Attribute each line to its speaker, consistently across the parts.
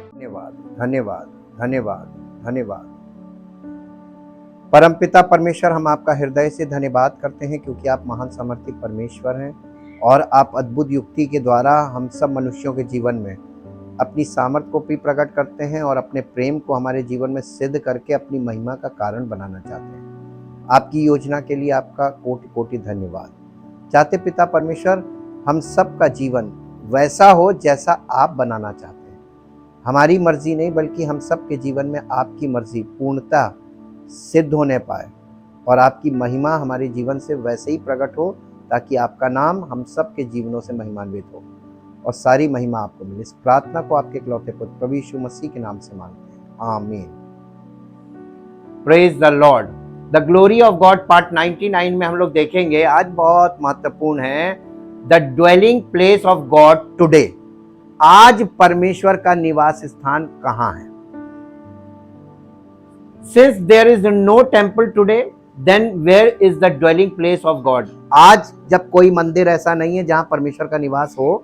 Speaker 1: धन्यवाद, धन्यवाद, धन्यवाद, धन्यवाद। परमपिता परमेश्वर, हम आपका हृदय से धन्यवाद करते हैं क्योंकि आप महान सामर्थी परमेश्वर हैं और आप अद्भुत युक्ति के द्वारा हम सब मनुष्यों के जीवन में अपनी सामर्थ को भी प्रकट करते हैं और अपने प्रेम को हमारे जीवन में सिद्ध करके अपनी महिमा का कारण बनाना चाहते हैं। आपकी योजना के लिए आपका कोटि कोटि धन्यवाद। चाहते पिता परमेश्वर, हम सब का जीवन वैसा हो जैसा आप बनाना चाहते हैं। हमारी मर्जी नहीं बल्कि हम सब के जीवन में आपकी मर्जी पूर्णतः सिद्ध होने पाए और आपकी महिमा हमारे जीवन से वैसे ही प्रकट हो ताकि आपका नाम हम सब के जीवनों से महिमान्वित हो और सारी महिमा आपको मिले। इस प्रार्थना को आपके इकलौते पुत्र प्रभु यीशु मसीह के नाम से मांगते हैं, आमीन। Praise the Lord. The glory of God part 99 में हम लोग देखेंगे, आज बहुत महत्वपूर्ण है, the dwelling place of God today. आज परमेश्वर का निवास स्थान कहां है? Since there is no temple today, then where is the dwelling place of God? आज जब कोई मंदिर ऐसा नहीं है जहां परमेश्वर का निवास हो,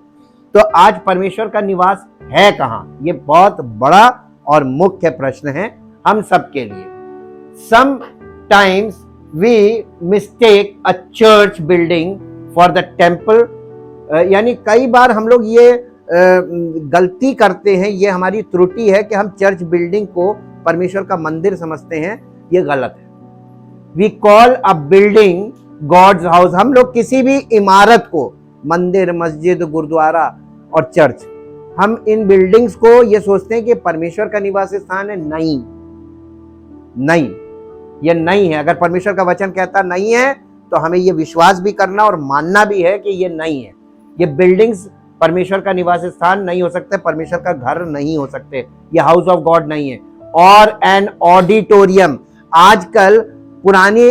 Speaker 1: तो आज परमेश्वर का निवास है कहां? ये बहुत बड़ा और मुख्य प्रश्न है हम सब के लिए। Sometimes we mistake a church building for the temple, यानी कई बार हम लोग ये गलती करते हैं, ये हमारी त्रुटि है कि हम चर्च बिल्डिंग को परमेश्वर का मंदिर समझते हैं। ये गलत है। We call a building God's house. हम लोग किसी भी इमारत को, मंदिर, मस्जिद, गुरुद्वारा और चर्च, हम इन बिल्डिंग्स को ये सोचते हैं कि परमेश्वर का निवास स्थान है। नहीं, नहीं, ये नहीं है। अगर परमेश्वर का वचन कहता नहीं है तो हमें ये विश्वास भी करना और मानना भी है कि ये नहीं है। ये बिल्डिंग्स परमेश्वर का निवास स्थान नहीं हो सकते, परमेश्वर का घर नहीं हो सकते, ये हाउस ऑफ गॉड नहीं है। और एन ऑडिटोरियम, आजकल पुरानी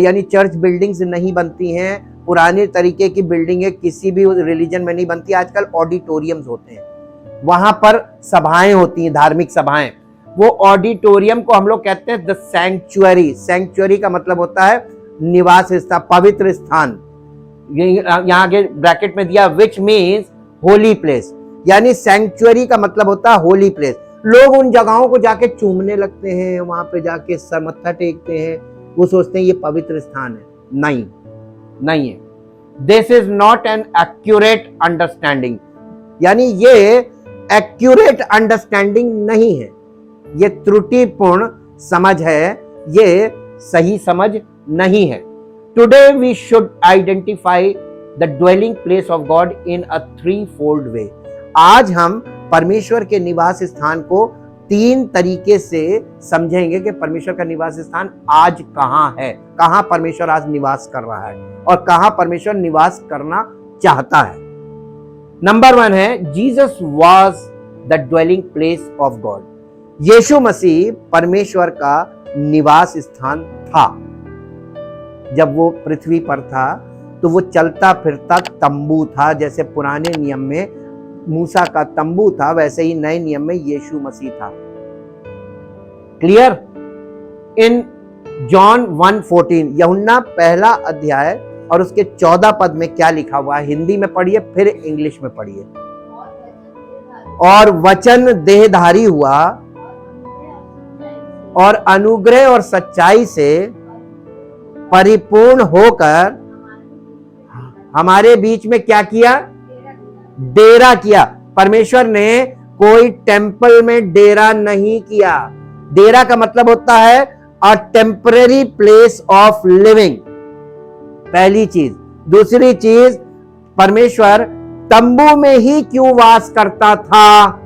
Speaker 1: यानी चर्च बिल्डिंग्स नहीं बनती हैं, पुराने तरीके की बिल्डिंगें किसी भी रिलीजन में नहीं बनती, आजकल ऑडिटोरियम्स होते हैं, वहां पर सभाएं होती हैं, धार्मिक सभाएं। वो ऑडिटोरियम को हम लोग कहते हैं द सैंक्चुअरी। सैंक्चुअरी का मतलब होता है निवास स्थान, पवित्र स्थान। यहाँ के ब्रैकेट में दिया विच मीन्स होली प्लेस, यानी सैंक्चुअरी का मतलब होता है होली प्लेस। लोग उन जगहों को जाके चूमने लगते हैं, वहां पे जाके सर मत्था टेकते हैं, वो सोचते हैं ये पवित्र स्थान है। नहीं, नहीं है। This is not an accurate understanding, यानी ये एक्यूरेट अंडरस्टैंडिंग नहीं है, ये त्रुटिपूर्ण समझ है, ये सही समझ नहीं है। Today we should identify the dwelling place of God in a threefold way. आज हम परमेश्वर के निवास स्थान को तीन तरीके से समझेंगे कि परमेश्वर का निवास स्थान आज कहां है, कहां परमेश्वर आज निवास कर रहा है और कहां परमेश्वर निवास करना चाहता है। नंबर 1 है, Jesus was the dwelling place of God. Yeshu Masih परमेश्वर का निवास स्थान था। जब वो पृथ्वी पर था तो वो चलता फिरता तंबू था। जैसे पुराने नियम में मूसा का तंबू था, वैसे ही नए नियम में यीशु मसीह था। क्लियर? इन जॉन 1:14, यूहन्ना पहला अध्याय और उसके 14 पद में क्या लिखा हुआ है? हिंदी में पढ़िए, फिर इंग्लिश में पढ़िए। और वचन देहधारी हुआ और अनुग्रह और सच्चाई से परिपूर्ण होकर हमारे बीच में क्या किया? डेरा किया। परमेश्वर ने कोई टेंपल में डेरा नहीं किया। डेरा का मतलब होता है a temporary place of living, पहली चीज। दूसरी चीज, परमेश्वर तंबू में ही क्यों वास करता था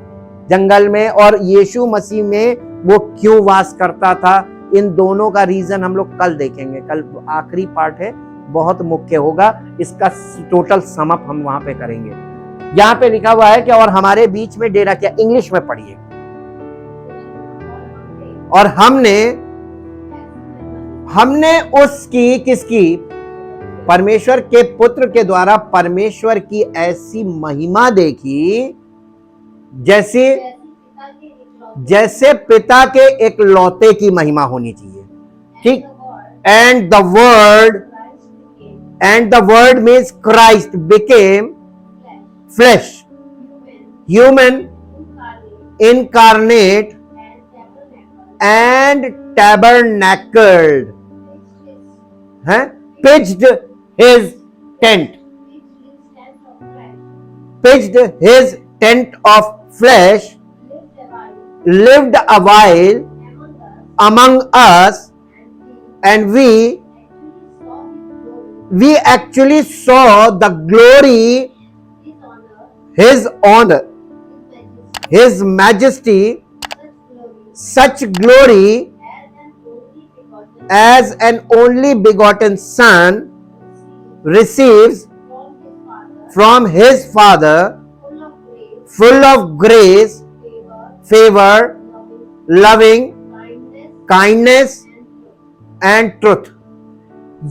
Speaker 1: जंगल में, और यीशु मसीह में वो क्यों वास करता था? इन दोनों का रीजन हम लोग कल देखेंगे। कल आखिरी पार्ट है, बहुत मुख्य होगा, इसका टोटल समअप हम वहां पे करेंगे। यहां पे लिखा हुआ है कि और हमारे बीच में डेरा किया। इंग्लिश में पढ़िए। और हमने उसकी, किसकी? परमेश्वर के पुत्र के द्वारा परमेश्वर की ऐसी महिमा देखी जैसे पिता के एकलौते की महिमा होनी चाहिए। ठीक? And the word And the word means Christ became flesh, human, incarnate, and tabernacled. Pitched his tent. Pitched his tent of flesh, lived a while among us, and we actually saw the glory, his honor, his majesty, such glory as an only begotten son receives from his Father, full of grace, favor, loving, kindness and truth.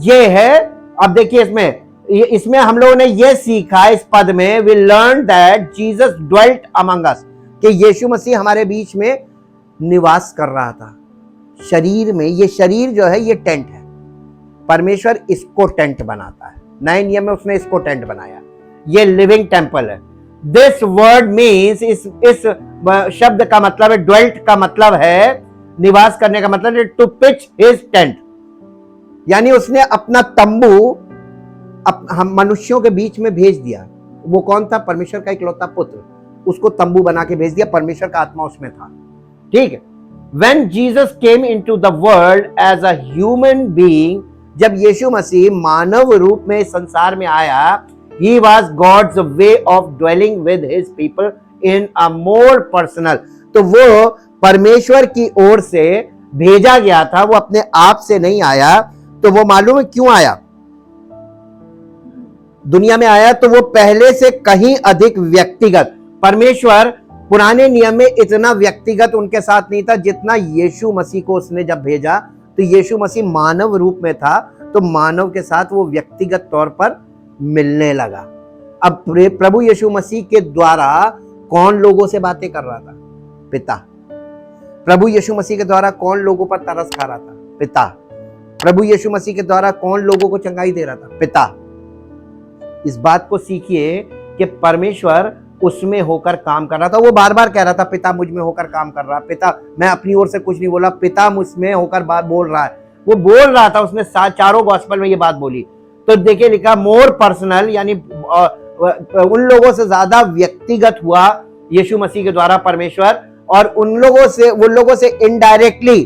Speaker 1: ये है, अब देखिए इसमें हम लोगों ने ये सीखा इस पद में, we learned that Jesus dwelt among us, कि यीशु मसीह हमारे बीच में निवास कर रहा था शरीर में। ये शरीर जो है ये टेंट है, परमेश्वर इसको टेंट बनाता है। नए नियम में उसने इसको टेंट बनाया, ये लिविंग टेंपल है। दिस वर्ड मीन्स, इस शब्द का मतलब है, ड्वेल्ट का मतलब है निवास करने का मतलब है, टू पिच हिज टेंट, यानी उसने अपना तंबू हम मनुष्यों के बीच में भेज दिया। वो कौन था? परमेश्वर का इकलौता पुत्र, उसको तंबू बना के भेज दिया, परमेश्वर का आत्मा उसमें था। ठीक है। When Jesus came into the world as a human being, जब यीशु मसीह मानव रूप में संसार में आया, he was God's way of dwelling with his people in a more personal, तो वो परमेश्वर की ओर से भेजा गया था, वो अपने आप से नहीं आया। तो वो मालूम है क्यों आया? दुनिया में आया तो वो पहले से कहीं अधिक व्यक्तिगत, परमेश्वर पुराने नियम में इतना व्यक्तिगत उनके साथ नहीं था जितना यीशु मसीह को उसने जब भेजा। तो यीशु मसीह मानव रूप में था, तो मानव के साथ वो व्यक्तिगत तौर पर मिलने लगा। अब प्रभु यीशु मसीह के द्वारा कौन लोगों से बातें कर रहा था? पिता। प्रभु यीशु मसीह के द्वारा कौन लोगों पर तरस खा रहा था? पिता। प्रभु यीशु मसीह के द्वारा कौन लोगों को चंगाई दे रहा था? पिता। इस बात को सीखिए कि परमेश्वर उसमें होकर काम कर रहा था। वो बार बार कह रहा था, पिता मुझ में होकर काम कर रहा, पिता, मैं अपनी ओर से कुछ नहीं बोला, पिता मुझ में होकर बात बोल रहा है। वो बोल रहा था, उसने चारों गॉस्पेल में ये बात बोली। तो देखिए लिखा मोर पर्सनल, यानी उन लोगों से ज्यादा व्यक्तिगत हुआ यीशु मसीह के द्वारा परमेश्वर, और उन लोगों से इनडायरेक्टली,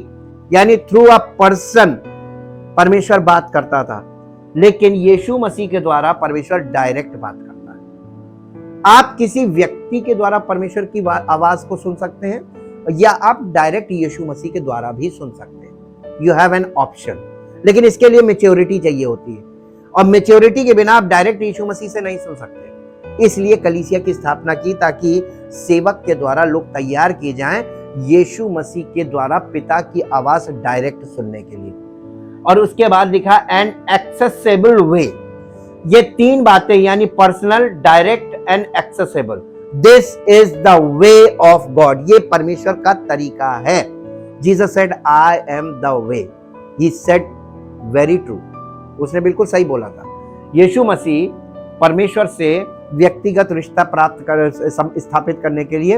Speaker 1: यानी थ्रू अ पर्सन परमेश्वर बात करता था। लेकिन यीशु मसीह के द्वारा परमेश्वर डायरेक्ट बात करता है। आप किसी व्यक्ति के द्वारा परमेश्वर की आवाज को सुन सकते हैं, या आप डायरेक्ट यीशु मसीह के द्वारा भी सुन सकते हैं। यू हैव एन ऑप्शन, लेकिन इसके लिए मैच्योरिटी चाहिए होती है, और मैच्योरिटी के बिना आप डायरेक्ट यीशु मसीह से नहीं सुन सकते। इसलिए कलीसिया की स्थापना की, ताकि सेवक के द्वारा लोग तैयार किए जाएं यीशु मसीह के द्वारा पिता की आवाज डायरेक्ट सुनने के लिए। और उसके बाद लिखा एन एक्सेसिबल वे। ये तीन बातें, यानी personal, direct and accessible. This is the way of God, ये परमेश्वर का तरीका है। Jesus said I am the way. He said very true, उसने बिल्कुल सही बोला था। यीशु मसीह परमेश्वर से व्यक्तिगत रिश्ता प्राप्त कर स्थापित करने के लिए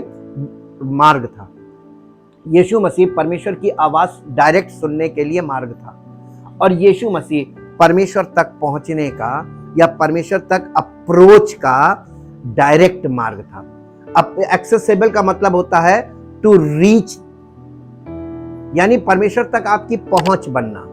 Speaker 1: मार्ग था। यीशु मसीह परमेश्वर की आवाज डायरेक्ट सुनने के लिए मार्ग था। और यीशु मसीह परमेश्वर तक पहुंचने का या परमेश्वर तक अप्रोच का डायरेक्ट मार्ग था। अब एक्सेसिबल का मतलब होता है टू रीच, यानी परमेश्वर तक आपकी पहुंच बनना।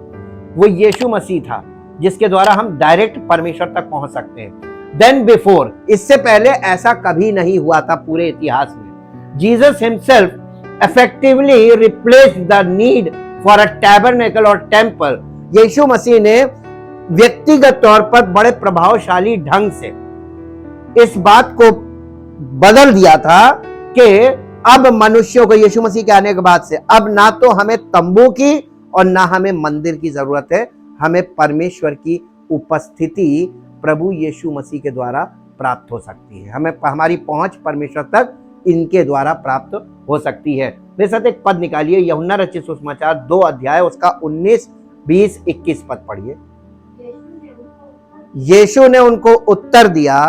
Speaker 1: वो यीशु मसीह था जिसके द्वारा हम डायरेक्ट परमेश्वर तक पहुंच सकते हैं। देन बिफोर, इससे पहले ऐसा कभी नहीं हुआ था पूरे इतिहास में। Jesus himself effectively replaced the need for a tabernacle और टेम्पल। यीशु मसीह ने व्यक्तिगत तौर पर बड़े प्रभावशाली ढंग से इस बात को बदल दिया था कि अब मनुष्यों को, यीशु मसीह के आने के बाद से, अब ना तो हमें तंबू की और ना हमें मंदिर की जरूरत है। हमें परमेश्वर की उपस्थिति प्रभु यीशु मसीह के द्वारा प्राप्त हो सकती है। हमें हमारी पहुंच परमेश्वर तक इनके द्वारा प्राप्त हो सकती है। मेरे साथ एक पद निकालिए, यूहन्ना रचित सुसमाचार 2 अध्याय, उसका 19, 20, 21 पद पढ़िए। यीशु ने उनको उत्तर दिया,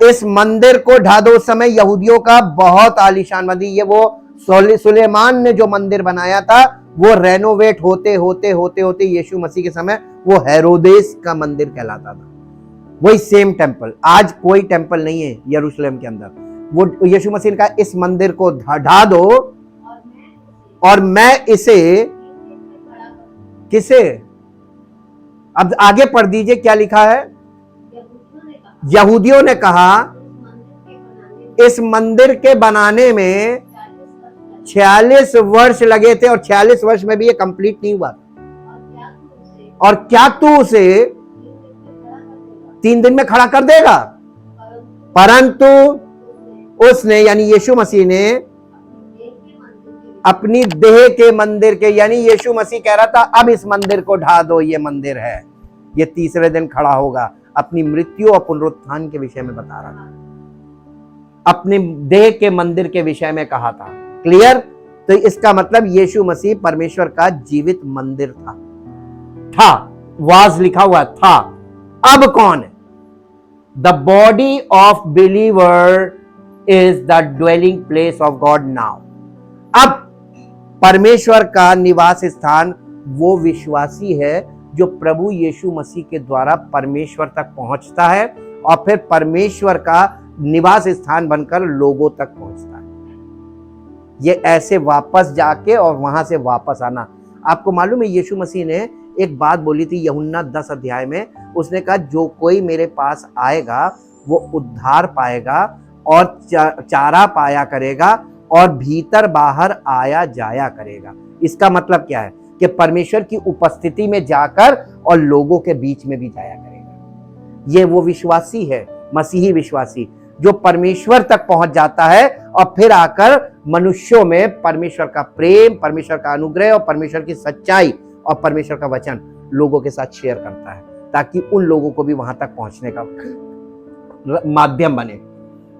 Speaker 1: इस मंदिर को ढा दो। उस समय यहूदियों का बहुत आलीशान मंदिर, ये वो सुलेमान ने जो मंदिर बनाया था वो रेनोवेट होते होते होते होते यीशु मसीह के समय वो हेरोदेस का मंदिर कहलाता था। वही सेम टेंपल, आज कोई टेंपल नहीं है यरूशलेम के अंदर। वो यीशु मसीह ने कहा इस मंदिर को ढा दो और मैं इसे किसे, अब आगे पढ़ दीजिए क्या लिखा है। यहूदियों ने कहा इस मंदिर के बनाने में 46 वर्ष लगे थे और 46 वर्ष में भी ये कंप्लीट नहीं हुआ, और क्या तू उसे 3 दिन में खड़ा कर देगा। परंतु उसने यानी यीशु मसीह ने अपनी देह के मंदिर के, यानी यीशु मसीह कह रहा था अब इस मंदिर को ढा दो, ये मंदिर है, ये तीसरे दिन खड़ा होगा। अपनी मृत्यु और पुनरुत्थान के विषय में बता रहा था, अपनी देह के मंदिर के विषय में कहा था। क्लियर? तो इसका मतलब यीशु मसीह परमेश्वर का जीवित मंदिर था। वाज लिखा हुआ था। अब कौन है? The body of believer is the dwelling place of God now. अब परमेश्वर का निवास स्थान वो विश्वासी है जो प्रभु यीशु मसीह के द्वारा परमेश्वर तक पहुंचता है और फिर परमेश्वर का निवास स्थान बनकर लोगों तक पहुंचता है। ये ऐसे वापस जाके और वहां से वापस आना। आपको मालूम है यीशु मसीह ने एक बात बोली थी यूहन्ना 10 अध्याय में, उसने कहा जो कोई मेरे पास आएगा वो उद्धार पाएगा और चारा पाया करेगा और भीतर बाहर आया जाया करेगा। इसका मतलब क्या है कि परमेश्वर की उपस्थिति में जाकर और लोगों के बीच में भी जाया करेगा। ये वो विश्वासी है, मसीही विश्वासी, जो परमेश्वर तक पहुंच जाता है और फिर आकर मनुष्यों में परमेश्वर का प्रेम, परमेश्वर का अनुग्रह और परमेश्वर की सच्चाई और परमेश्वर का वचन लोगों के साथ शेयर करता है, ताकि उन लोगों को भी वहां तक पहुंचने का माध्यम बने।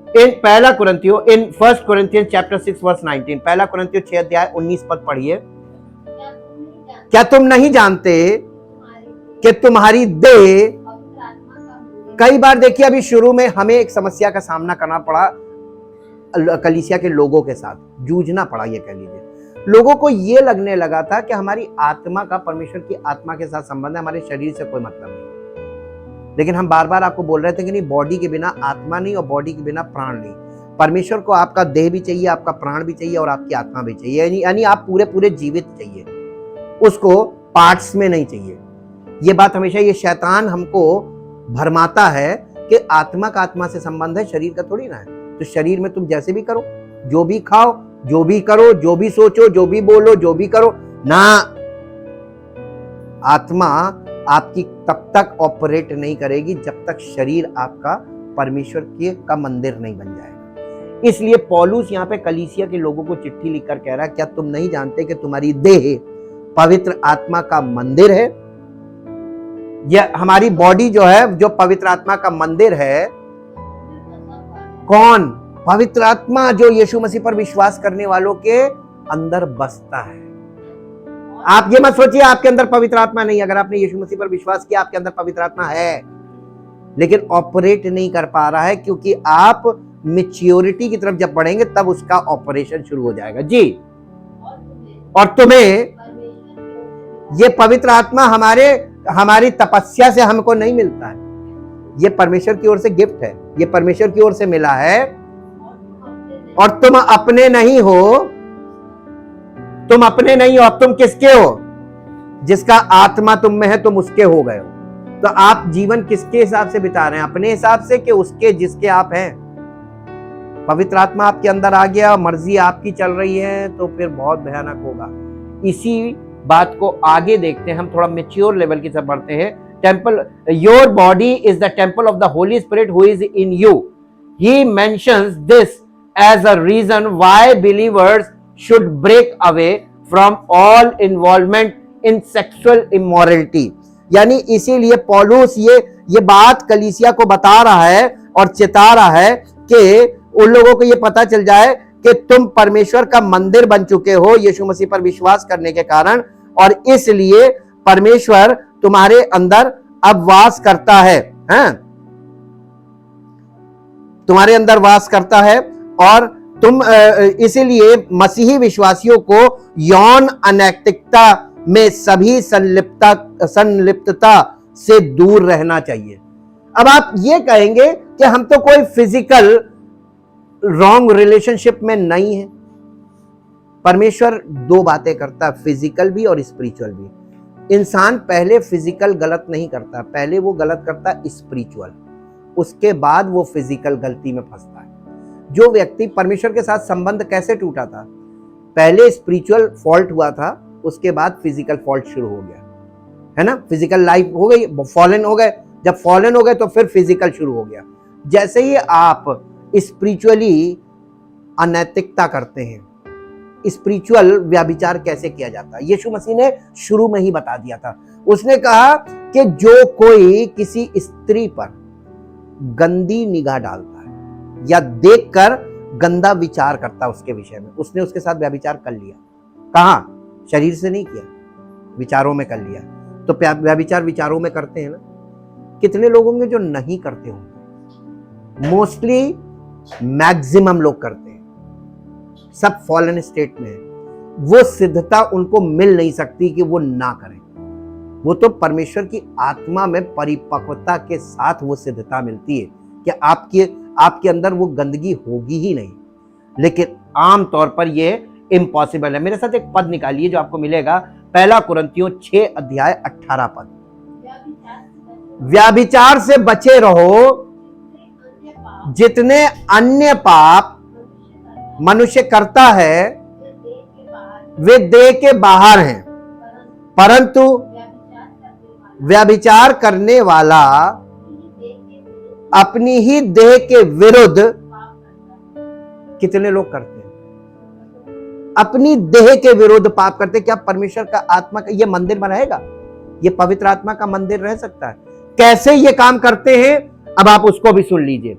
Speaker 1: इन पहला कुरिन्थियों, इन 1 Corinthians chapter 6 verse 19, पहला कुरिन्थियों 6 अध्याय 19 पद पढ़िए। क्या तुम नहीं जानते कि तुम्हारी देह, कई बार देखिए अभी शुरू में हमें एक समस्या का सामना करना पड़ा, कलीसिया के लोगों के साथ जूझना पड़ा, ये कह लीजिए। लोगों को ये लगने लगा था कि हमारी आत्मा का परमेश्वर की आत्मा के साथ संबंध है, हमारे शरीर से कोई मतलब नहीं। लेकिन हम बार बार आपको बोल रहे थे कि नहीं, बॉडी के बिना आत्मा नहीं और बॉडी के बिना प्राण नहीं। परमेश्वर को आपका देह भी चाहिए, आपका प्राण भी चाहिए और आपकी आत्मा भी चाहिए, यानी आप पूरे पूरे जीवित चाहिए, उसको पार्ट्स में नहीं चाहिए। ये बात हमेशा ये शैतान हमको भरमाता है कि आत्मा का आत्मा से संबंध है, शरीर का थोड़ी ना है। तो शरीर में तुम जैसे भी करो, जो भी खाओ, जो भी करो, जो भी सोचो, जो भी बोलो, जो भी करो ना, आत्मा आपकी तब तक ऑपरेट नहीं करेगी जब तक शरीर आपका परमेश्वर के का मंदिर नहीं बन जाएगा। इसलिए पौलुस यहाँ पे कलीसिया के लोगों को चिट्ठी लिखकर कह रहा है, क्या तुम नहीं जानते कि तुम्हारी देह पवित्र आत्मा का मंदिर है? यह हमारी बॉडी जो है, जो पवित्र आत्मा का मंदिर है। कौन? पवित्र आत्मा, जो यीशु मसीह पर विश्वास करने वालों के अंदर बसता है। आप ये मत सोचिए आपके अंदर पवित्र आत्मा नहीं। अगर आपने यीशु मसीह पर विश्वास किया, आपके अंदर पवित्र आत्मा है, लेकिन ऑपरेट नहीं कर पा रहा है, क्योंकि आप मैच्योरिटी की तरफ जब बढ़ेंगे तब उसका ऑपरेशन शुरू हो जाएगा। जी, और तुम्हें ये पवित्र आत्मा हमारी तपस्या से हमको नहीं मिलता है, ये परमेश्वर की ओर से गिफ्ट है, ये परमेश्वर की ओर से मिला है। और तुम अपने नहीं हो, तुम अपने नहीं हो, अब तुम किसके हो? जिसका आत्मा तुम में है तुम उसके हो गए हो। तो आप जीवन किसके हिसाब से बिता रहे हैं? अपने हिसाब से कि उसके जिसके आप हैं? पवित्र आत्मा आपके अंदर आ गया, मर्जी आपकी चल रही है, तो फिर बहुत भयानक होगा। इसी बात को आगे देखते हैं, हम थोड़ा मेच्योर लेवल की तरफ बढ़ते हैं। Temple, your body is the temple of the holy spirit who is in you. He mentions this as a reason why believers should break away from all involvement in sexual immorality. यानी इसीलिए पौलुस ये बात कलीसिया को बता रहा है और चेता रहा है कि उन लोगों को ये पता चल जाए कि तुम परमेश्वर का मंदिर बन चुके हो यीशु मसीह पर विश्वास करने के कारण, और इसलिए परमेश्वर तुम्हारे अंदर अब वास करता है, हैं? तुम्हारे अंदर वास करता है और तुम इसीलिए मसीही विश्वासियों को यौन अनैतिकता में सभी संलिप्तता से दूर रहना चाहिए। अब आप ये कहेंगे कि हम तो कोई फिजिकल रॉन्ग रिलेशनशिप में नहीं है। परमेश्वर दो बातें करता है, फिजिकल भी और स्पिरिचुअल भी। इंसान पहले फिजिकल गलत नहीं करता, पहले वो गलत करता है स्पिरिचुअल, उसके बाद वो फिजिकल गलती में फंसता है। जो व्यक्ति परमेश्वर के साथ संबंध कैसे टूटा था, पहले स्पिरिचुअल फॉल्ट हुआ था, उसके बाद फिजिकल फॉल्ट शुरू हो गया, है ना। फिजिकल लाइफ हो गई, फॉलन हो गए, जब फॉलन हो गए तो फिर फिजिकल शुरू हो गया। जैसे ही आप स्पिरिचुअली अनैतिकता करते हैं, स्पिरिचुअल व्याभिचार कैसे किया जाता है, यीशु मसीह ने शुरू में ही बता दिया था। उसने कहा कि जो कोई किसी स्त्री पर गंदी निगाह डालता है या देखकर गंदा विचार करता है उसके विषय में, उसने उसके साथ व्याभिचार कर लिया। कहाँ? शरीर से नहीं किया, विचारों में कर लिया। तो व्याभिचार विचारों में करते हैं ना। कितने लोग होंगे जो नहीं करते होंगे? मोस्टली मैक्सिमम लोग करते हैं, सब फॉलन स्टेट में है। वो सिद्धता उनको मिल नहीं सकती कि वो ना करें। वो तो परमेश्वर की आत्मा में परिपक्वता के साथ वो सिद्धता मिलती है कि आपके अंदर वो गंदगी होगी ही नहीं। लेकिन आम तौर पर ये इम्पॉसिबल है। मेरे साथ एक पद निकालिए जो आपको मिलेगा, 1 कुरिन्थियों 6 अध्याय 18 पद। व्याभिचार से बचे रहो, जितने अन्य पाप मनुष्य करता है वे देह के बाहर हैं, परंतु व्यभिचार करने वाला अपनी ही देह के विरुद्ध, कितने लोग करते हैं अपनी देह के विरुद्ध पाप करते। क्या परमेश्वर का आत्मा का ये मंदिर में रहेगा? ये पवित्र आत्मा का मंदिर रह सकता है? कैसे ये काम करते हैं, अब आप उसको भी सुन लीजिए।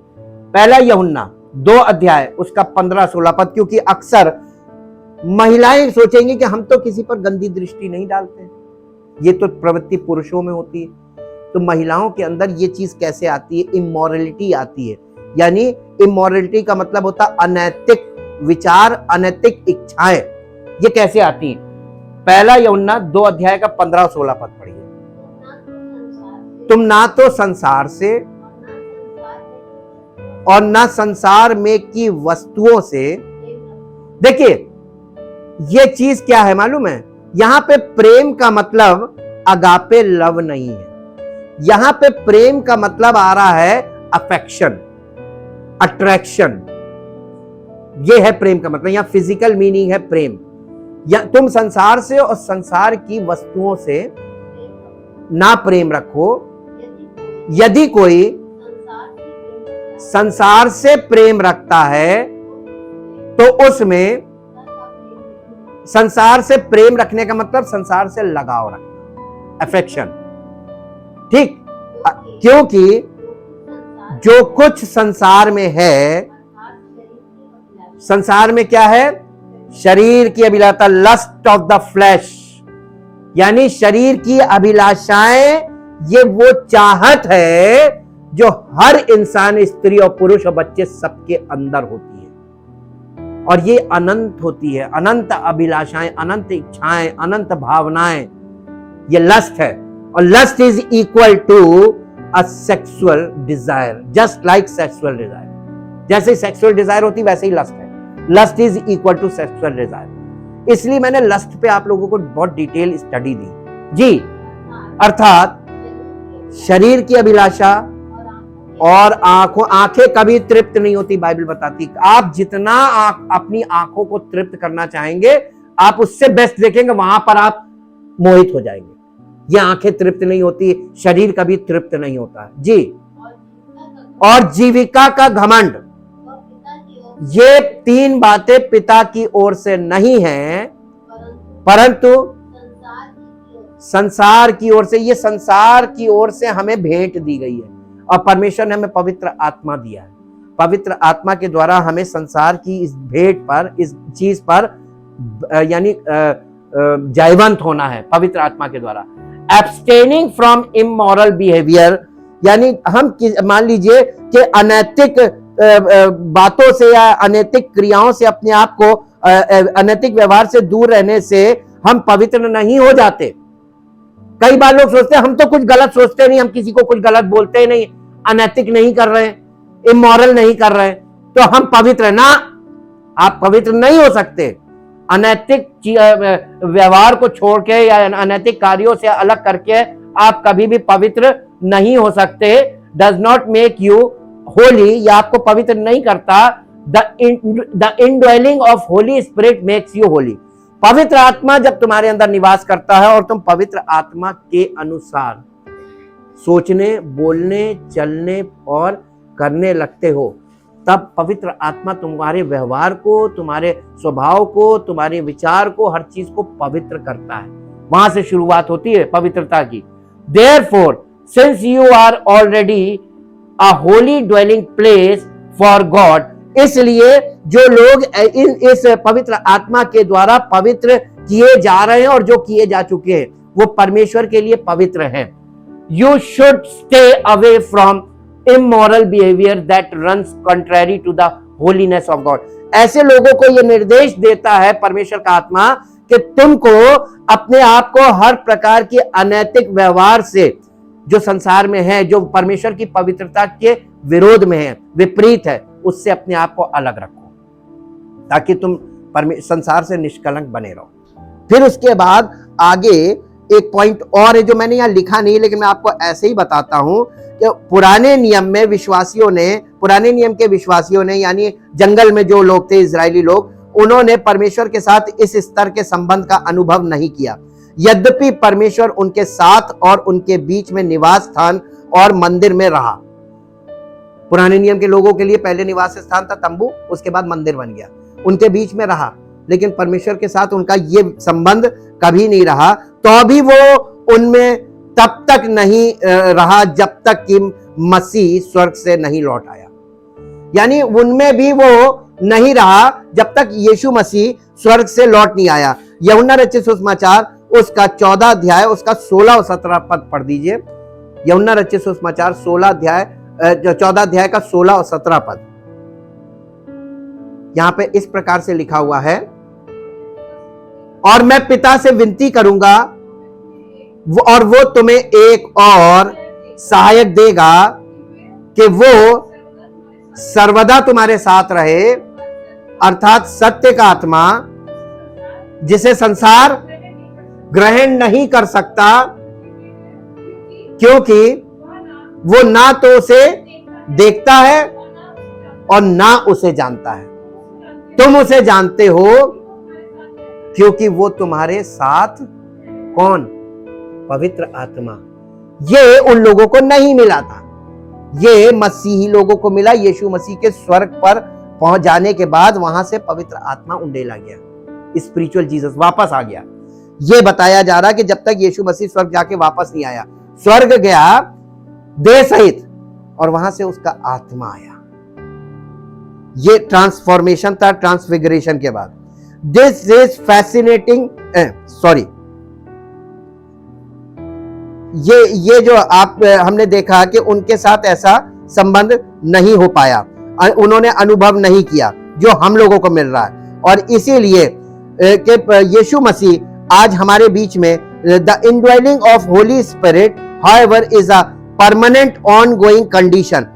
Speaker 1: 1 यूहन्ना 2 अध्याय उसका 15-16 पद। क्योंकि अक्सर महिलाएं सोचेंगी कि हम तो किसी पर गंदी दृष्टि नहीं डालते, ये तो प्रवृत्ति पुरुषों में होती है। तो महिलाओं के अंदर ये चीज कैसे आती है? इमोरलिटी आती है। यानी इमोरलिटी का मतलब होता अनैतिक विचार, अनैतिक इच्छाएं। ये कैसे आती हैं? 1 यूहन्ना 2 अध्याय का 15-16 पद पढ़िए। तुम ना तो संसार से और ना संसार में की वस्तुओं से। देखिए ये चीज क्या है मालूम है? यहां पे प्रेम का मतलब अगापे लव नहीं है। यहां पे प्रेम का मतलब आ रहा है अफेक्शन, अट्रैक्शन। ये है प्रेम का मतलब। यहां फिजिकल मीनिंग है प्रेम। या तुम संसार से और संसार की वस्तुओं से ना प्रेम रखो। यदि कोई संसार से प्रेम रखता है तो उसमें, संसार से प्रेम रखने का मतलब संसार से लगाव रखना, अफेक्शन। ठीक? क्योंकि जो कुछ संसार में है, संसार में क्या है? शरीर की अभिलाषा, लस्ट ऑफ द फ्लैश, यानी शरीर की अभिलाषाएं। ये वो चाहत है जो हर इंसान, स्त्री और पुरुष और बच्चे सबके अंदर होती है, और ये अनंत होती है। अनंत अभिलाषाएं, अनंत इच्छाएं, अनंत भावनाएं, ये लस्ट है। और lust is equal to a sexual desire, just like sexual desire. जैसे सेक्सुअल डिजायर होती वैसे ही लस्ट है। Lust is equal to sexual desire. इसलिए मैंने लस्ट पे आप लोगों को बहुत डिटेल स्टडी दी जी। अर्थात शरीर की अभिलाषा और आंखें कभी तृप्त नहीं होती। बाइबल बताती आप जितना अपनी आंखों को तृप्त करना चाहेंगे, आप उससे बेस्ट देखेंगे, वहां पर आप मोहित हो जाएंगे। ये आंखें तृप्त नहीं होती, शरीर कभी तृप्त नहीं होता है जी। और जीविका का घमंड, ये 3 बातें पिता की ओर से नहीं है, परंतु संसार की ओर से। ये संसार की ओर से हमें भेंट दी गई है, और परमेश्वर ने हमें पवित्र आत्मा दिया है। पवित्र आत्मा के द्वारा हमें संसार की इस भेंट पर, इस चीज पर यानी जयवंत होना है पवित्र आत्मा के द्वारा। एब्सटेनिंग फ्रॉम इमोरल बिहेवियर, यानी हम मान लीजिए कि अनैतिक बातों से या अनैतिक क्रियाओं से अपने आप को अनैतिक व्यवहार से दूर रहने से हम पवित्र नहीं हो जाते। कई बार लोग सोचते हैं हम तो कुछ गलत सोचते नहीं, हम किसी को कुछ गलत बोलते ही नहीं, अनैतिक नहीं कर रहे, इमोरल नहीं कर रहे, तो हम पवित्र हैं ना। आप पवित्र नहीं हो सकते। अनैतिक व्यवहार को छोड़ के या अनैतिक कार्यों से अलग करके आप कभी भी पवित्र नहीं हो सकते। Does not make you Holi, या आपको पवित्र नहीं करता। The indwelling of Holi spirit makes you Holi. पवित्र आत्मा जब तुम्हारे अंदर निवास करता है और तुम पवित्र आत्मा के अनुसार सोचने, बोलने, चलने और करने लगते हो, तब पवित्र आत्मा तुम्हारे व्यवहार को, तुम्हारे स्वभाव को, तुम्हारे विचार को, हर चीज को पवित्र करता है। वहां से शुरुआत होती है पवित्रता की। Therefore, since you are already a holy dwelling place for God, इसलिए जो लोग इस पवित्र आत्मा के द्वारा पवित्र किए जा रहे हैं और जो किए जा चुके हैं वो परमेश्वर के लिए पवित्र हैं। You should stay away from immoral behavior that runs contrary to the holiness of God. ऐसे लोगों को ये निर्देश देता है परमेश्वर का आत्मा कि तुमको अपने आप को हर प्रकार के अनैतिक व्यवहार से, जो संसार में है, जो परमेश्वर की पवित्रता के विरोध में है, विपरीत है, उससे अपने आप को अलग रखो, ताकि तुम संसार से निष्कलंक बने रहो। फिर उसके बाद आगे एक पॉइंट और है जो मैंने यहाँ लिखा नहीं, लेकिन मैं आपको ऐसे ही बताता हूं कि पुराने नियम के विश्वासियों ने यानी जंगल में जो लोग थे, इजरायली लोग, उन्होंने परमेश्वर के साथ इस स्तर के संबंध का अनुभव नहीं किया। यद्यपि परमेश्वर उनके साथ और उनके बीच में निवास स्थान और मंदिर में रहा। पुराने नियम के लोगों के लिए पहले निवास स्थान था तंबू, उसके बाद मंदिर बन गया, उनके बीच में रहा, लेकिन परमेश्वर के साथ उनका ये संबंध कभी नहीं रहा। तो भी वो उनमें तब तक नहीं रहा जब तक कि मसीह स्वर्ग से नहीं लौट आया। यानी उनमें भी वो नहीं रहा जब तक यीशु मसीह स्वर्ग से लौट नहीं आया। यूहन्ना रचित सुसमाचार उसका 14 अध्याय उसका 16 और 17 पद पढ़ दीजिए। यूहन्ना रचित सुसमाचार 14 अध्याय का 16 और 17 पद। यहां पे इस प्रकार से लिखा हुआ है, और मैं पिता से विनती करूंगा और वो तुम्हें एक और सहायक देगा कि वो सर्वदा तुम्हारे साथ रहे, अर्थात सत्य का आत्मा, जिसे संसार ग्रहण नहीं कर सकता, क्योंकि वो ना तो उसे देखता है और ना उसे जानता है। तुम उसे जानते हो क्योंकि वो तुम्हारे साथ, कौन? पवित्र आत्मा। ये उन लोगों को नहीं मिला था, ये मसीही लोगों को मिला। यीशु मसीह के स्वर्ग पर पहुंच जाने के बाद वहां से पवित्र आत्मा उंडेला गया, स्पिरिचुअल जीसस वापस आ गया। ये बताया जा रहा है कि जब तक यीशु मसीह स्वर्ग जाके वापस नहीं आया, स्वर्ग गया देह सहित और वहां से उसका आत्मा आया। ये ट्रांसफॉर्मेशन था ट्रांसफिगरेशन के बाद। दिस इज फैसिनेटिंग, सॉरी, ये जो हमने देखा कि उनके साथ ऐसा संबंध नहीं हो पाया, उन्होंने अनुभव नहीं किया जो हम लोगों को मिल रहा है। और इसीलिए कि यीशु मसीह आज हमारे बीच में, the indwelling of Holi spirit however is a permanent on going condition,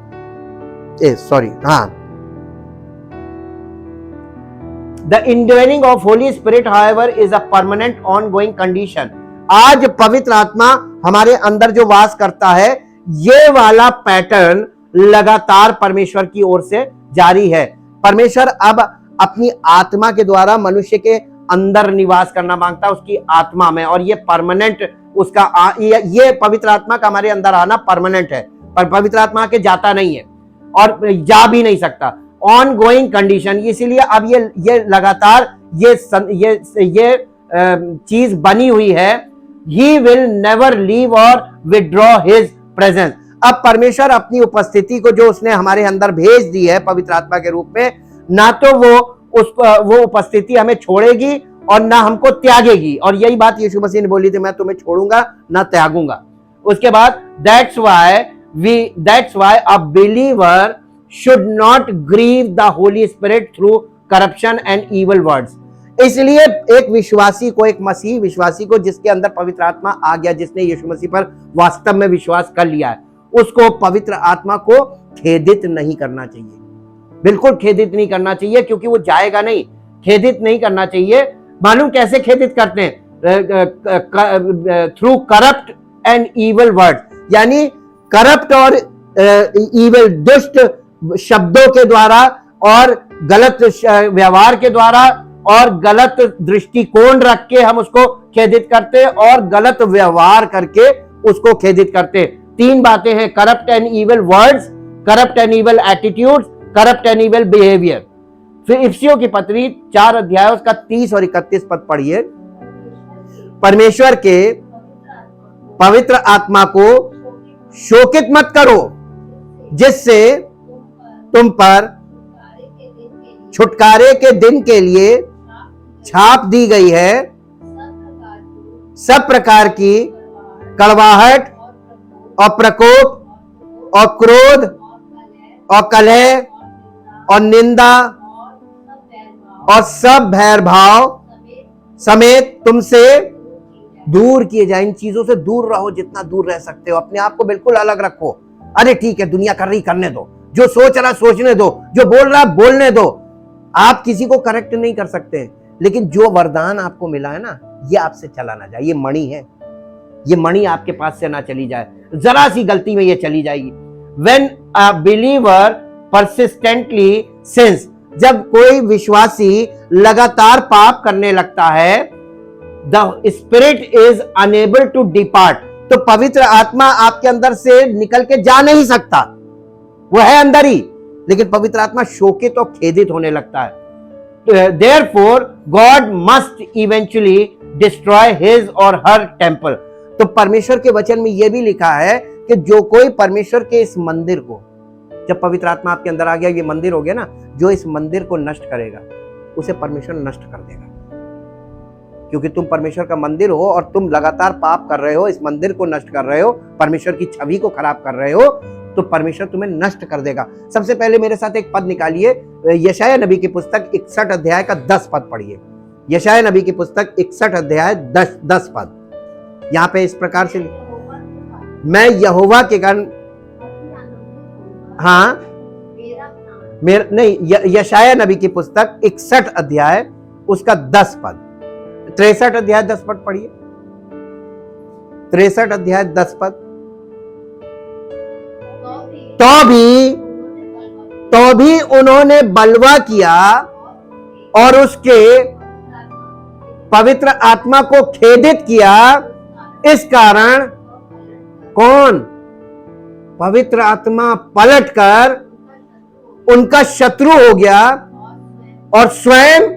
Speaker 1: the indwelling of Holi spirit however is a permanent on going condition. आज पवित्र आत्मा हमारे अंदर जो वास करता है, ये वाला पैटर्न लगातार परमेश्वर की ओर से जारी है। परमेश्वर अब अपनी आत्मा के द्वारा मनुष्य के अंदर निवास करना मांगता है, उसकी आत्मा में, और ये परमानेंट उसका ये पवित्र आत्मा का हमारे अंदर आना परमानेंट है। पर पवित्र आत्मा के जाता नहीं है और जा भी नहीं सकता, ऑन गोइंग कंडीशन। इसीलिए अब ये लगातार ये चीज बनी हुई है, He will never leave or withdraw his presence। अब परमेश्वर अपनी उपस्थिति को जो उसने हमारे अंदर भेज दी है पवित्र आत्मा के रूप में, ना तो वो उपस्थिति हमें छोड़ेगी और ना हमको त्यागेगी। और यही बात यीशु मसीह ने बोली थी, मैं तुम्हें छोड़ूंगा ना त्यागूंगा। उसके बाद that's why a believer should not grieve the holy spirit through corruption and evil words. इसलिए एक विश्वासी को, एक मसीह विश्वासी को जिसके अंदर पवित्र आत्मा आ गया, जिसने यीशु मसीह पर वास्तव में विश्वास कर लिया है, उसको पवित्र आत्मा को खेदित नहीं करना चाहिए, बिल्कुल खेदित नहीं करना चाहिए, क्योंकि वो जाएगा नहीं। खेदित नहीं करना चाहिए। मालूम कैसे खेदित करते हैं? Through corrupt and evil word, यानी करप्ट और इविल, दुष्ट शब्दों के द्वारा और गलत व्यवहार के द्वारा और गलत दृष्टिकोण रख के हम उसको खेदित करते और गलत व्यवहार करके उसको खेदित करते। तीन बातें हैं, corrupt and evil words, corrupt and evil attitudes, corrupt and evil behaviour. फिर इफिसियों की पत्री 4 अध्याय उसका 30 और 31 पद पढ़िए। परमेश्वर के पवित्र आत्मा को शोकित मत करो, जिससे तुम पर छुटकारे के दिन के लिए छाप दी गई है सब प्रकार की कड़वाहट और प्रकोप और क्रोध और कलह और निंदा और सब भैरभाव समेत तुमसे दूर किए जाए। इन चीजों से दूर रहो, जितना दूर रह सकते हो। अपने आप को बिल्कुल अलग रखो। अरे ठीक है, दुनिया कर रही करने दो, जो सोच रहा सोचने दो, जो बोल रहा बोलने दो। आप किसी को करेक्ट नहीं कर सकते, लेकिन जो वरदान आपको मिला है ना, ये आपसे चला ना जाए। ये मणि है, ये मणि आपके पास से ना चली जाए, जरा सी गलती में ये चली जाएगी। When a believer persistently sins, जब कोई विश्वासी लगातार पाप करने लगता है, the spirit is unable to depart, तो पवित्र आत्मा आपके अंदर से निकल के जा नहीं सकता, वो है अंदर ही, लेकिन पवित्र आत्मा शोकित और खेदित होने लगता है। Therefore God must eventually destroy his or her temple। तो परमेश्वर के वचन में यह भी लिखा है कि जो कोई परमेश्वर के इस मंदिर को, जब पवित्र आत्मा आपके अंदर आ गया, ये मंदिर हो गया ना, जो इस मंदिर को नष्ट करेगा उसे परमेश्वर नष्ट कर देगा। क्योंकि तुम परमेश्वर का मंदिर हो और तुम लगातार पाप कर रहे हो, इस मंदिर को नष्ट कर रहे हो, परमेश्वर की छवि को खराब कर रहे हो, तो परमेश्वर तुम्हें नष्ट कर देगा। सबसे पहले मेरे साथ एक पद निकालिए, यशायाह नबी की पुस्तक 61 अध्याय का 10 पद पढ़िए। यशायाह नबी की पुस्तक 61 अध्याय 10 पद। यहां पे इस प्रकार से, मैं यहोवा के कारण, हाँ मेरा नहीं, यशायाह नबी की पुस्तक 61 अध्याय उसका 10 पद, 63 अध्याय 10 पद पढ़िए। 63 अध्याय 10 पद। तो भी उन्होंने बलवा किया और उसके पवित्र आत्मा को खेदित किया। इस कारण कौन? पवित्र आत्मा पलटकर उनका शत्रु हो गया और स्वयं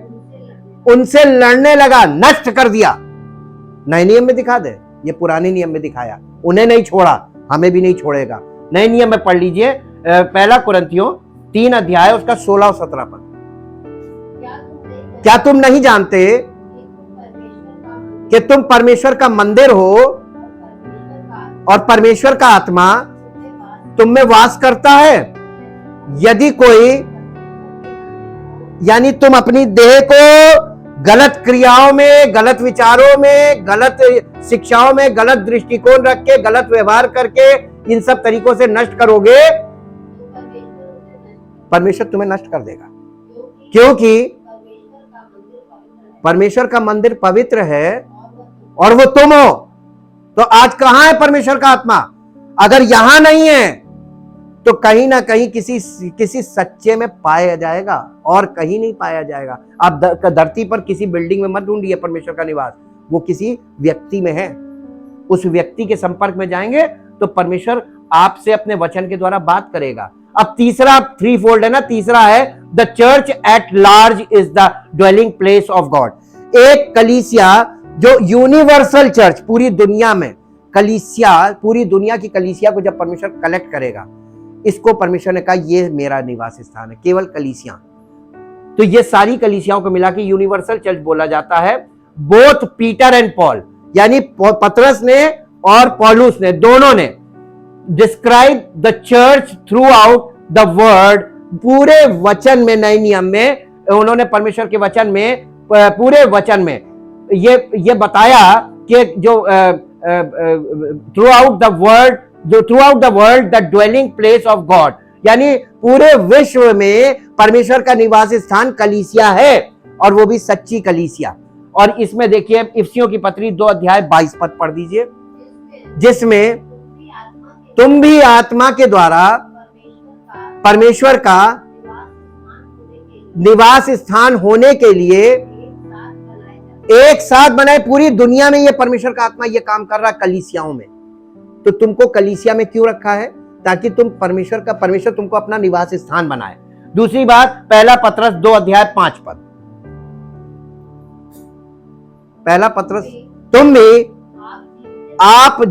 Speaker 1: उनसे लड़ने लगा, नष्ट कर दिया। नए नियम में दिखा दे, ये पुराने नियम में दिखाया। उन्हें नहीं छोड़ा, हमें भी नहीं छोड़ेगा। नए नियम में पढ़ लीजिए, पहला कुरिन्थियों 3 अध्याय उसका 16 और 17 पद। क्या तुम नहीं जानते कि तुम परमेश्वर का मंदिर हो और परमेश्वर का आत्मा तुम में वास करता है? यदि कोई, यानी तुम अपनी देह को गलत क्रियाओं में, गलत विचारों में, गलत शिक्षाओं में, गलत दृष्टिकोण रख के, गलत व्यवहार करके, इन सब तरीकों से नष्ट करोगे, परमेश्वर तुम्हें नष्ट कर देगा। क्योंकि परमेश्वर का मंदिर पवित्र है और वो तुम हो। तो आज कहां है परमेश्वर का आत्मा? अगर यहां नहीं है तो कहीं ना कहीं किसी सच्चे में पाया जाएगा और कहीं नहीं पाया जाएगा। आप धरती पर किसी बिल्डिंग में मत ढूंढिए परमेश्वर का निवास, वो किसी व्यक्ति में है। उस व्यक्ति के संपर्क में जाएंगे तो परमेश्वर आपसे अपने वचन के द्वारा बात करेगा। अब तीसरा, 3 फोल्ड है ना, तीसरा है the church at large is the dwelling place of God. एक कलीसिया जो यूनिवर्सल चर्च, पूरी दुनिया में कलीसिया, पूरी दुनिया की कलीसिया को जब परमेश्वर कलेक्ट करेगा, इसको परमेश्वर ने कहा ये मेरा निवास स्थान है। केवल कलीसिया, तो ये सारी कलीसियाओं को मिला के यूनिवर्सल चर्च बोला जाता है। बोथ पीटर एंड पॉल, यानी पतरस ने और पौलुस ने, दोनों ने describe the church through out the word, पूरे वचन में, नए नियम में उन्होंने परमेश्वर के वचन में, पूरे वचन में ये बताया कि जो through out the world the dwelling place of God, यानी पूरे विश्व में परमेश्वर का निवास स्थान कलीसिया है, और वो भी सच्ची कलीसिया। और इसमें देखिए इफिसियों की पत्री 2 अध्याय 22 पद पढ़ दीजिए, जिसमें तुम भी आत्मा के द्वारा परमेश्वर का निवास स्थान होने के लिए एक साथ बनाए। पूरी दुनिया में ये परमेश्वर का आत्मा ये काम कर रहा है कलीसियाओं में। तो तुमको कलीसिया में क्यों रखा है? ताकि तुम परमेश्वर तुमको अपना निवास स्थान बनाए। दूसरी बात, पहला पतरस 2 अध्याय 5 पद, पहला पतरस, तुम भी आप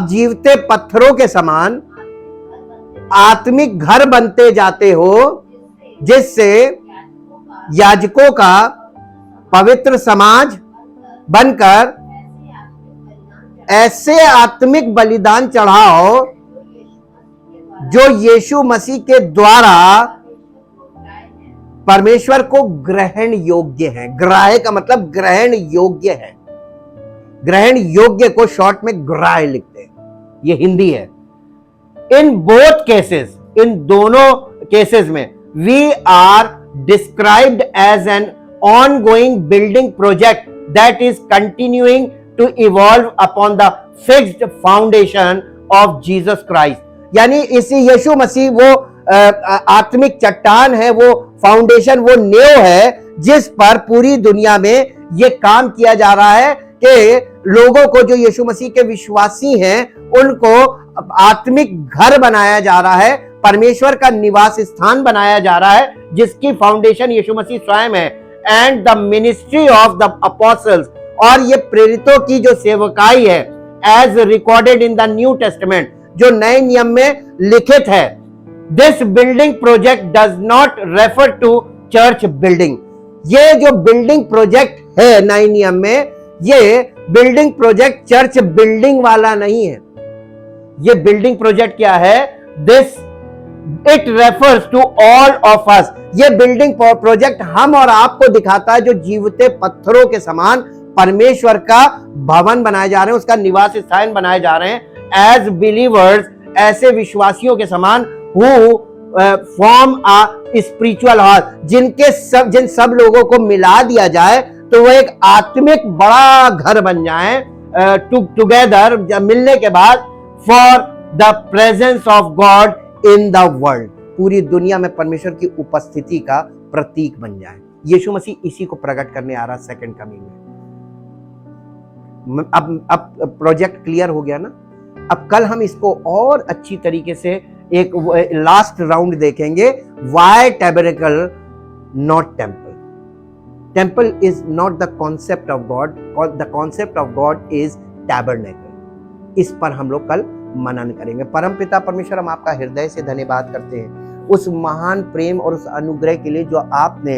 Speaker 1: जीवते पत्थरों के समान आत्मिक घर बनते जाते हो, जिससे याजकों का पवित्र समाज बनकर ऐसे आत्मिक बलिदान चढ़ाओ जो यीशु मसीह के द्वारा परमेश्वर को ग्रहण योग्य है। ग्राह्य का मतलब ग्रहण योग्य है। ग्रहण योग्य को शॉर्ट में ग्राह्य लिखते हैं, ये हिंदी है। इन बोथ केसेस, इन दोनों केसेस में, we are described as an ongoing building project that is continuing to evolve upon the fixed foundation of Jesus Christ। यानी इसी यीशु मसीह वो आत्मिक चट्टान है, वो फाउंडेशन, वो नींव है जिस पर पूरी दुनिया में ये काम किया जा रहा है कि लोगों को, जो यीशु मसीह के विश्वासी हैं, उनको आत्मिक घर बनाया जा रहा है, परमेश्वर का निवास स्थान बनाया जा रहा है, जिसकी फाउंडेशन यीशु मसीह स्वयं है। And the ministry of the apostles, और ये प्रेरितों की जो सेवकाई है, as recorded in the New Testament, जो नए नियम में लिखित है। This building project does not refer to church building. ये जो बिल्डिंग प्रोजेक्ट है नए नियम में, ये बिल्डिंग प्रोजेक्ट चर्च बिल्डिंग वाला नहीं है। ये बिल्डिंग प्रोजेक्ट क्या है? This it refers to all of us. ये बिल्डिंग प्रोजेक्ट हम और आपको दिखाता है, जो जीवते पत्थरों के समान परमेश्वर का भवन बनाए जा रहे हैं, उसका निवास स्थान बनाए जा रहे हैं। एज बिलीवर्स, ऐसे विश्वासियों के समान, who form a spiritual hall, जिन सब लोगों को मिला दिया जाए तो वो एक आत्मिक बड़ा घर बन जाए टुगेदर, मिलने के बाद, for the presence of God in the world. पूरी दुनिया में परमेश्वर की उपस्थिति का प्रतीक बन जाए। यीशु मसीह इसी को प्रकट करने आ रहा सेकंड कमिंग में। अब प्रोजेक्ट क्लियर हो गया ना? अब कल हम इसको और अच्छी तरीके से एक लास्ट राउंड देखेंगे। Why tabernacle not temple? Temple is not the concept of God, the concept of God is tabernacle. इस पर हम लोग कल मनन करेंगे। परमपिता परमेश्वर, हम आपका हृदय से धन्यवाद करते हैं उस महान प्रेम और उस अनुग्रह के लिए जो आपने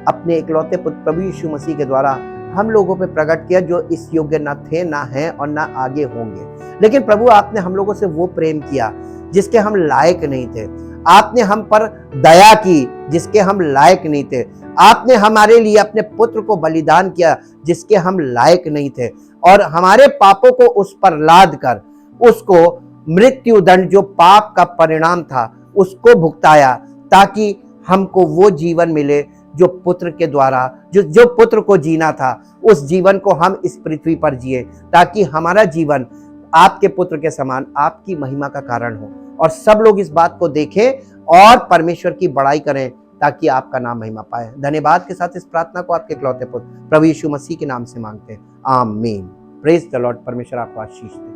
Speaker 1: अपने इकलौते पुत्र प्रभु यीशु मसीह के द्वारा हम लोगों पे प्रकट किया, जो इस योग्य ना थे, ना हैं और ना आगे होंगे। लेकिन प्रभु, आपने हम लोगों से वो प्रेम किया जिसके हम लायक नहीं थे। आपने हम पर दया की जिसके हम लायक नहीं थे। आपने हमारे लिए अपने पुत्र को बलिदान किया जिसके हम लायक नहीं थे, और हमारे पापों को उस पर लाद कर उसको मृत्यु दंड, जो पाप का परिणाम था, उसको भुगताया, ताकि हमको वो जीवन मिले जो पुत्र के द्वारा, जो पुत्र को जीना था, उस जीवन को हम इस पृथ्वी पर जिए, ताकि हमारा जीवन आपके पुत्र के समान आपकी महिमा का कारण हो, और सब लोग इस बात को देखें और परमेश्वर की बड़ाई करें, ताकि आपका नाम महिमा पाए। धन्यवाद के साथ इस प्रार्थना को आपके इकलौते पुत्र प्रभु यीशु मसीह के नाम से मांगते हैं, आमीन। Praise the Lord. परमेश्वर आपको आशीष दे।